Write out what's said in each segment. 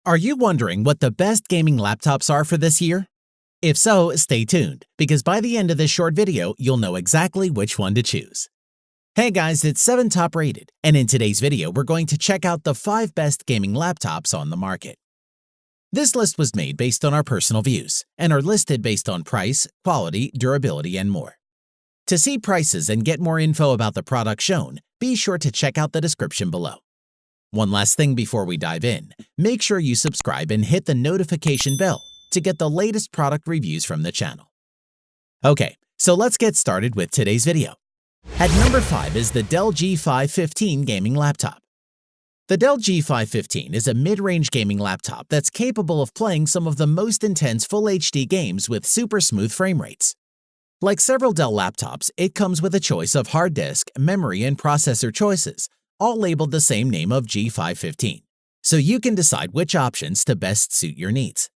Are you wondering what the best gaming laptops are for this year? If so, stay tuned, because by the end of this short video, you'll know exactly which one to choose. Hey guys, it's 7 Top Rated, and in today's video, we're going to check out the 5 best gaming laptops on the market. This list was made based on our personal views, and are listed based on price, quality, durability, and more. To see prices and get more info about the product shown, be sure to check out the description below. One last thing before we dive in, make sure you subscribe and hit the notification bell to get the latest product reviews from the channel. Okay, so let's get started with today's video. At number 5 is the Dell G515 gaming laptop. The Dell G515 is a mid-range gaming laptop that's capable of playing some of the most intense Full HD games with super smooth frame rates. Like several Dell laptops, it comes with a choice of hard disk, memory, and processor choices, all labeled the same name of G515, so you can decide which options to best suit your needs.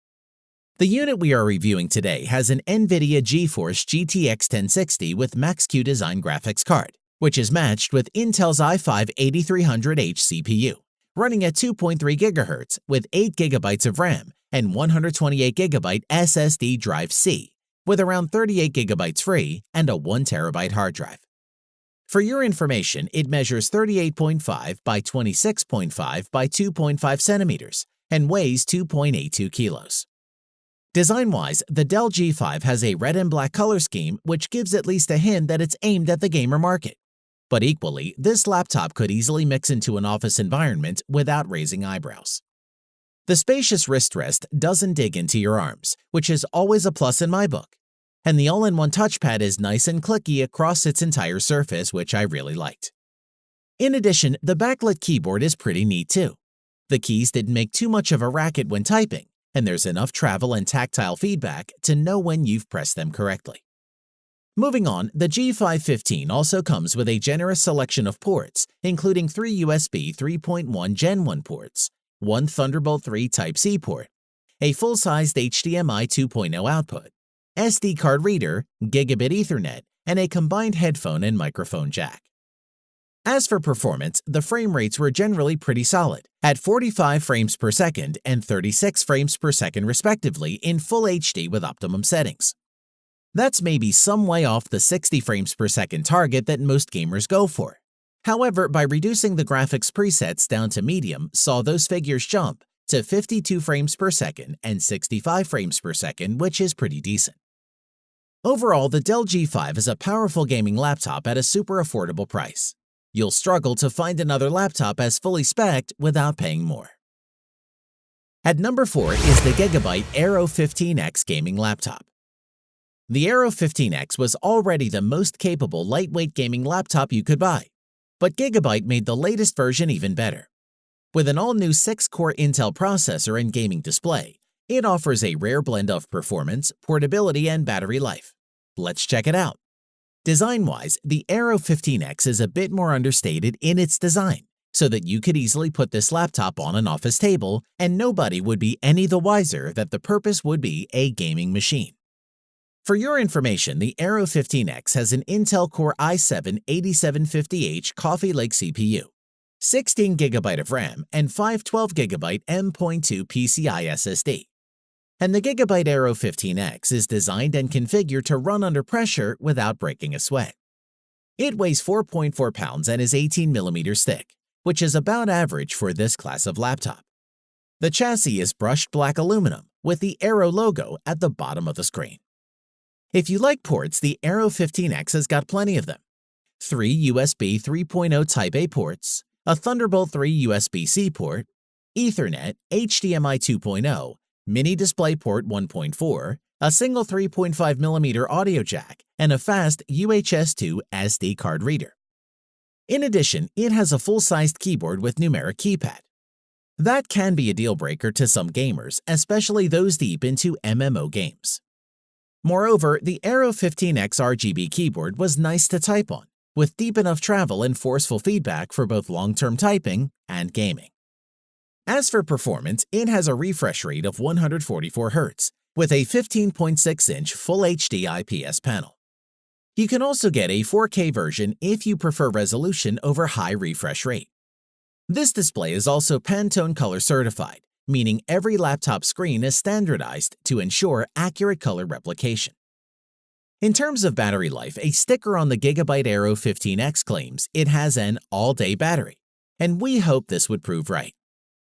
The unit we are reviewing today has an NVIDIA GeForce GTX 1060 with Max-Q Design graphics card, which is matched with Intel's i5-8300H CPU, running at 2.3 GHz with 8 GB of RAM and 128 GB SSD drive C, with around 38 GB free and a 1 TB hard drive. For your information, it measures 38.5 by 26.5 by 2.5 centimeters and weighs 2.82 kilos. Design-wise, the Dell G5 has a red and black color scheme, which gives at least a hint that it's aimed at the gamer market. But equally, this laptop could easily mix into an office environment without raising eyebrows. The spacious wrist rest doesn't dig into your arms, which is always a plus in my book. And the all-in-one touchpad is nice and clicky across its entire surface, which I really liked. In addition, the backlit keyboard is pretty neat too. The keys didn't make too much of a racket when typing, and there's enough travel and tactile feedback to know when you've pressed them correctly. Moving on, the G515 also comes with a generous selection of ports, including 3 USB 3.1 Gen 1 ports, 1 Thunderbolt 3 Type-C port, a full-sized HDMI 2.0 output, SD card reader, Gigabit Ethernet, and a combined headphone and microphone jack. As for performance, the frame rates were generally pretty solid, at 45 frames per second and 36 frames per second respectively in Full HD with optimum settings. That's maybe some way off the 60 frames per second target that most gamers go for. However, by reducing the graphics presets down to medium, saw those figures jump to 52 frames per second and 65 frames per second, which is pretty decent. Overall, the Dell G5 is a powerful gaming laptop at a super affordable price. You'll struggle to find another laptop as fully spec'd without paying more. At number 4 is the Gigabyte Aero 15X gaming laptop. The Aero 15X was already the most capable lightweight gaming laptop you could buy, but Gigabyte made the latest version even better. With an all-new 6-core Intel processor and gaming display, it offers a rare blend of performance, portability, and battery life. Let's check it out. Design-wise, the Aero 15X is a bit more understated in its design, so that you could easily put this laptop on an office table and nobody would be any the wiser that the purpose would be a gaming machine. For your information, the Aero 15X has an Intel Core i7-8750H Coffee Lake CPU, 16 GB of RAM, and 512 GB M.2 PCI SSD. And the Gigabyte Aero 15X is designed and configured to run under pressure without breaking a sweat. It weighs 4.4 pounds and is 18 millimeters thick, which is about average for this class of laptop. The chassis is brushed black aluminum with the Aero logo at the bottom of the screen. If you like ports, the Aero 15X has got plenty of them. 3 USB 3.0 Type-A ports, a Thunderbolt 3 USB-C port, Ethernet, HDMI 2.0, Mini DisplayPort 1.4, a single 3.5mm audio jack, and a fast UHS-2 SD card reader. In addition, it has a full-sized keyboard with numeric keypad. That can be a deal-breaker to some gamers, especially those deep into MMO games. Moreover, the Aero 15X RGB keyboard was nice to type on, with deep enough travel and forceful feedback for both long-term typing and gaming. As for performance, it has a refresh rate of 144 Hz, with a 15.6-inch Full HD IPS panel. You can also get a 4K version if you prefer resolution over high refresh rate. This display is also Pantone Color certified, meaning every laptop screen is standardized to ensure accurate color replication. In terms of battery life, a sticker on the Gigabyte Aero 15X claims it has an all-day battery, and we hope this would prove right.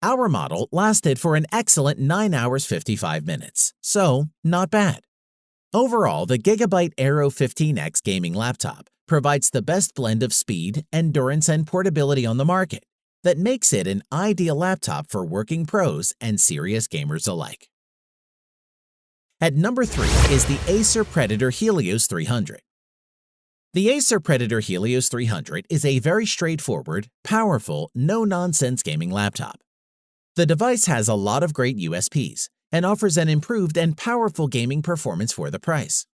Our model lasted for an excellent 9 hours 55 minutes, so not bad. Overall, the Gigabyte Aero 15X gaming laptop provides the best blend of speed, endurance, and portability on the market that makes it an ideal laptop for working pros and serious gamers alike. At number 3 is the Acer Predator Helios 300. The Acer Predator Helios 300 is a very straightforward, powerful, no-nonsense gaming laptop. The device has a lot of great USPs and offers an improved and powerful gaming performance for the price.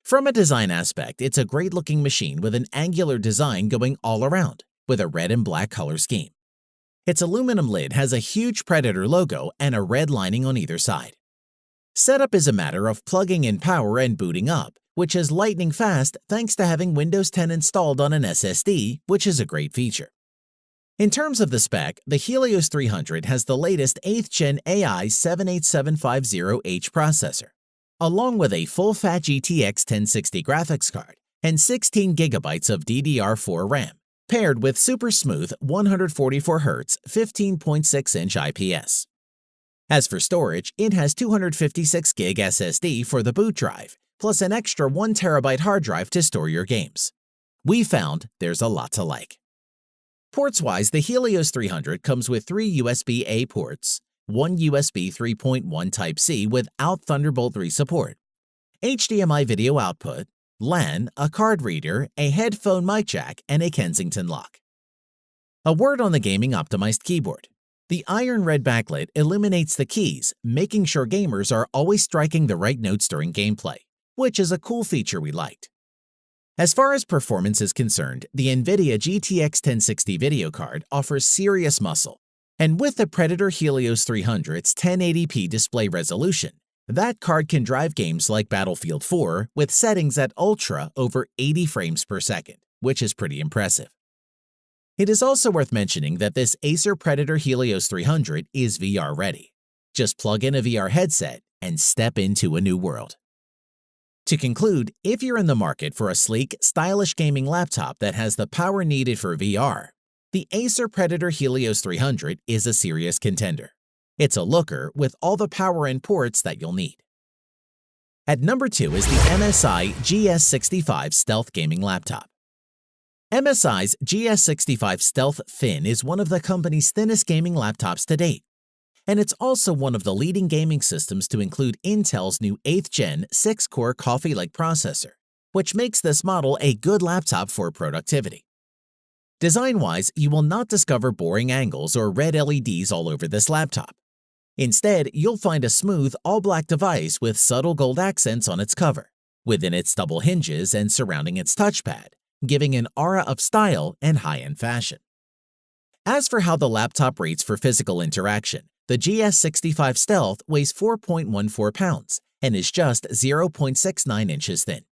From a design aspect, it's a great-looking machine with an angular design going all around, with a red and black color scheme. Its aluminum lid has a huge Predator logo and a red lining on either side. Setup is a matter of plugging in power and booting up, which is lightning fast thanks to having Windows 10 installed on an SSD, which is a great feature. In terms of the spec, the Helios 300 has the latest 8th Gen AI 78750H processor, along with a full-fat GTX 1060 graphics card and 16 GB of DDR4 RAM, paired with super smooth 144Hz 15.6-inch IPS. As for storage, it has 256GB SSD for the boot drive, plus an extra 1TB hard drive to store your games. We found there's a lot to like. Ports-wise, the Helios 300 comes with 3 USB-A ports, 1 USB 3.1 Type-C without Thunderbolt 3 support, HDMI video output, LAN, a card reader, a headphone mic jack, and a Kensington lock. A word on the gaming-optimized keyboard. The iron red backlit illuminates the keys, making sure gamers are always striking the right notes during gameplay, which is a cool feature we liked. As far as performance is concerned, the NVIDIA GTX 1060 video card offers serious muscle, and with the Predator Helios 300's 1080p display resolution, that card can drive games like Battlefield 4 with settings at Ultra over 80 frames per second, which is pretty impressive. It is also worth mentioning that this Acer Predator Helios 300 is VR ready. Just plug in a VR headset and step into a new world. To conclude, if you're in the market for a sleek, stylish gaming laptop that has the power needed for VR, the Acer Predator Helios 300 is a serious contender. It's a looker with all the power and ports that you'll need. At number 2 is the MSI GS65 Stealth Gaming Laptop. MSI's GS65 Stealth Thin is one of the company's thinnest gaming laptops to date, and it's also one of the leading gaming systems to include Intel's new 8th Gen 6-core Coffee Lake processor, which makes this model a good laptop for productivity. Design-wise, you will not discover boring angles or red LEDs all over this laptop. Instead, you'll find a smooth, all-black device with subtle gold accents on its cover, within its double hinges and surrounding its touchpad, giving an aura of style and high-end fashion. As for how the laptop rates for physical interaction, the GS65 Stealth weighs 4.14 pounds and is just 0.69 inches thin.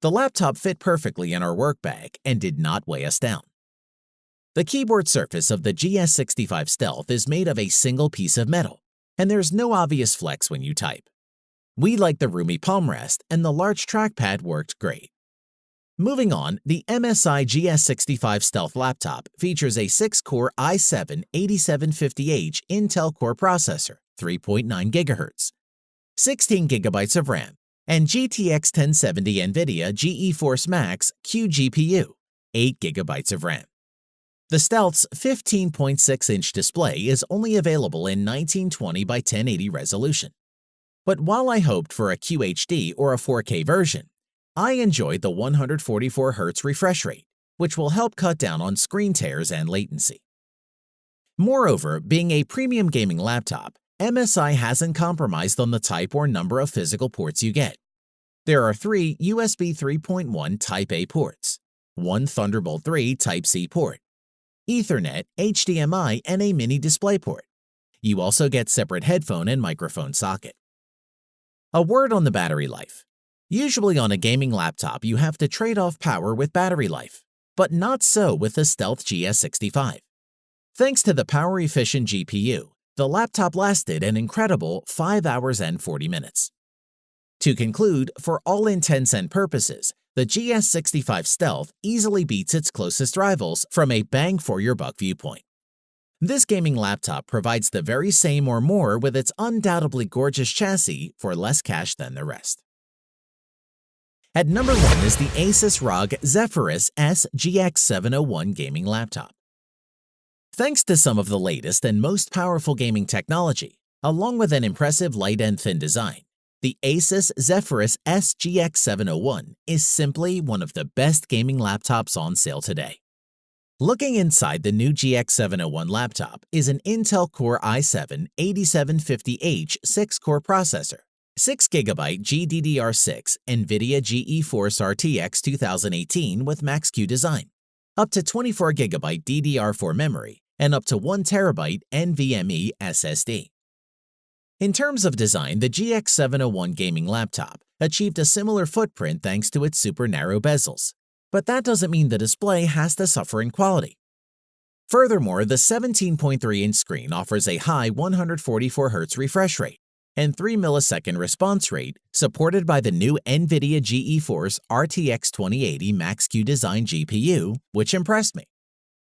The laptop fit perfectly in our work bag and did not weigh us down. The keyboard surface of the GS65 Stealth is made of a single piece of metal, and there's no obvious flex when you type. We like the roomy palm rest, and the large trackpad worked great. Moving on, the MSI GS65 Stealth laptop features a 6-core i7-8750H Intel Core processor, 3.9 GHz, 16 GB of RAM, and GTX 1070 NVIDIA GeForce Max Q GPU, 8 GB of RAM. The Stealth's 15.6-inch display is only available in 1920 by 1080 resolution. But while I hoped for a QHD or a 4K version, I enjoyed the 144Hz refresh rate, which will help cut down on screen tears and latency. Moreover, being a premium gaming laptop, MSI hasn't compromised on the type or number of physical ports you get. There are 3 USB 3.1 Type-A ports, 1 Thunderbolt 3 Type-C port, Ethernet, HDMI, and a mini DisplayPort. You also get separate headphone and microphone socket. A word on the battery life. Usually on a gaming laptop, you have to trade off power with battery life, but not so with the Stealth GS65. Thanks to the power-efficient GPU, the laptop lasted an incredible 5 hours and 40 minutes. To conclude, for all intents and purposes, the GS65 Stealth easily beats its closest rivals from a bang-for-your-buck viewpoint. This gaming laptop provides the very same or more with its undoubtedly gorgeous chassis for less cash than the rest. At number 1 is the Asus ROG Zephyrus S GX701 gaming laptop. Thanks to some of the latest and most powerful gaming technology, along with an impressive light and thin design, the Asus Zephyrus S GX701 is simply one of the best gaming laptops on sale today. Looking inside the new GX701 laptop is an Intel Core i7-8750H 6-core processor, 6GB GDDR6 NVIDIA GeForce RTX 2018 with Max-Q design, up to 24GB DDR4 memory, and up to 1TB NVMe SSD. In terms of design, the GX701 gaming laptop achieved a similar footprint thanks to its super narrow bezels, but that doesn't mean the display has to suffer in quality. Furthermore, the 17.3-inch screen offers a high 144Hz refresh rate and 3 millisecond response rate supported by the new NVIDIA GeForce RTX 2080 Max-Q design GPU, which impressed me.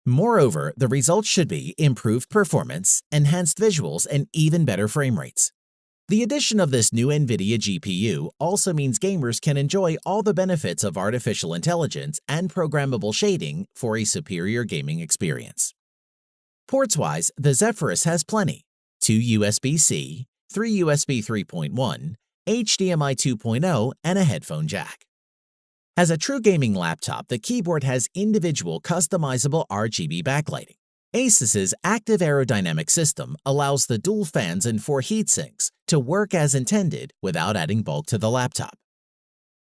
Moreover, the results should be improved performance, enhanced visuals, and even better frame rates. The addition of this new NVIDIA GPU also means gamers can enjoy all the benefits of artificial intelligence and programmable shading for a superior gaming experience. Ports-wise, the Zephyrus has plenty: 2 USB-C, 3 USB 3.1, HDMI 2.0, and a headphone jack. As a true gaming laptop, the keyboard has individual customizable RGB backlighting. Asus's active aerodynamic system allows the dual fans and 4 heatsinks to work as intended without adding bulk to the laptop.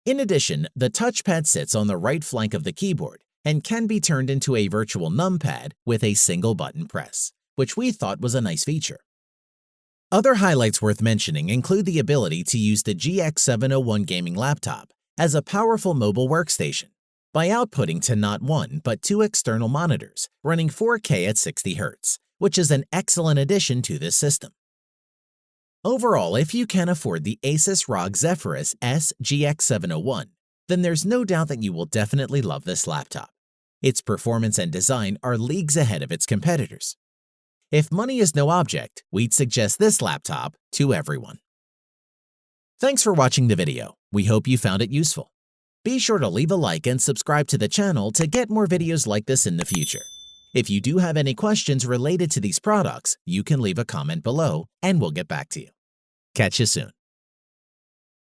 In addition, the touchpad sits on the right flank of the keyboard and can be turned into a virtual numpad with a single button press, which we thought was a nice feature. Other highlights worth mentioning include the ability to use the GX701 gaming laptop as a powerful mobile workstation by outputting to not 1 but 2 external monitors running 4K at 60 Hz, which is an excellent addition to this system. Overall, if you can afford the Asus ROG Zephyrus S GX701, then there's no doubt that you will definitely love this laptop. Its performance and design are leagues ahead of its competitors. If money is no object, we'd suggest this laptop to everyone. Thanks for watching the video. We hope you found it useful. Be sure to leave a like and subscribe to the channel to get more videos like this in the future. If you do have any questions related to these products, you can leave a comment below and we'll get back to you. Catch you soon.